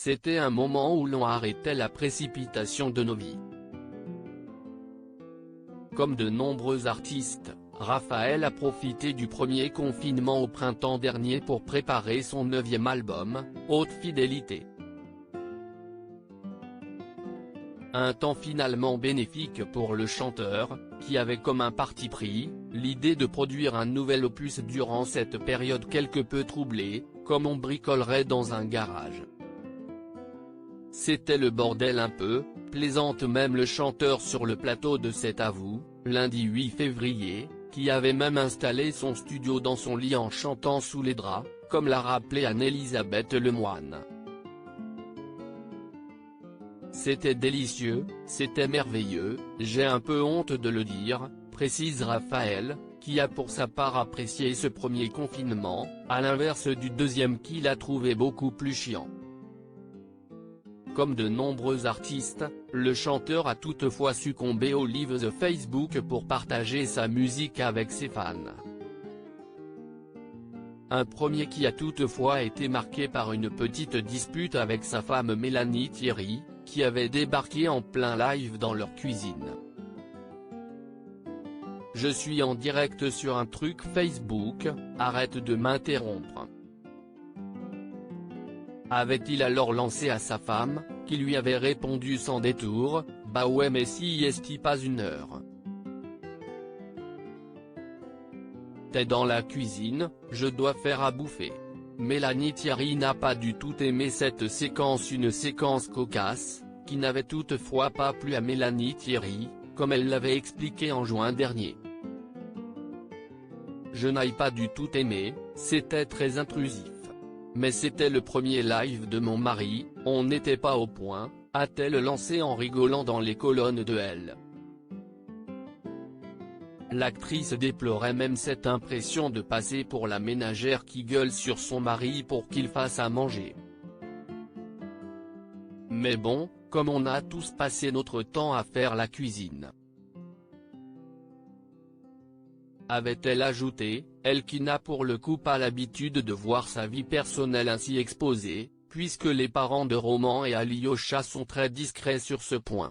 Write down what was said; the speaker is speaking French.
C'était un moment où l'on arrêtait la précipitation de nos vies. Comme de nombreux artistes, Raphaël a profité du premier confinement au printemps dernier pour préparer son 9e album, Haute Fidélité. Un temps finalement bénéfique pour le chanteur, qui avait comme un parti pris, l'idée de produire un nouvel opus durant cette période quelque peu troublée, comme on bricolerait dans un garage. C'était le bordel un peu, plaisante même le chanteur sur le plateau de C'est à vous, lundi 8 février, qui avait même installé son studio dans son lit en chantant sous les draps, comme l'a rappelé Anne-Elisabeth Lemoine. C'était délicieux, c'était merveilleux, j'ai un peu honte de le dire, précise Raphaël, qui a pour sa part apprécié ce premier confinement, à l'inverse du deuxième qu'il a trouvé beaucoup plus chiant. Comme de nombreux artistes, le chanteur a toutefois succombé aux lives Facebook pour partager sa musique avec ses fans. Un premier qui a toutefois été marqué par une petite dispute avec sa femme Mélanie Thierry, qui avait débarqué en plein live dans leur cuisine. « Je suis en direct sur un truc Facebook, arrête de m'interrompre », avait-il alors lancé à sa femme, qui lui avait répondu sans détour, « Bah ouais mais si est-il pas une heure ? T'es dans la cuisine, je dois faire à bouffer ». Mélanie Thierry n'a pas du tout aimé cette séquence, une séquence cocasse, qui n'avait toutefois pas plu à Mélanie Thierry, comme elle l'avait expliqué en juin dernier. « Je n'ai pas du tout aimé, c'était très intrusif. Mais c'était le premier live de mon mari, on n'était pas au point », a-t-elle lancé en rigolant dans les colonnes de Elle. L'actrice déplorait même cette impression de passer pour la ménagère qui gueule sur son mari pour qu'il fasse à manger. Mais bon, comme on a tous passé notre temps à faire la cuisine. Avait-elle ajouté, elle qui n'a pour le coup pas l'habitude de voir sa vie personnelle ainsi exposée, puisque les parents de Roman et Alyosha sont très discrets sur ce point.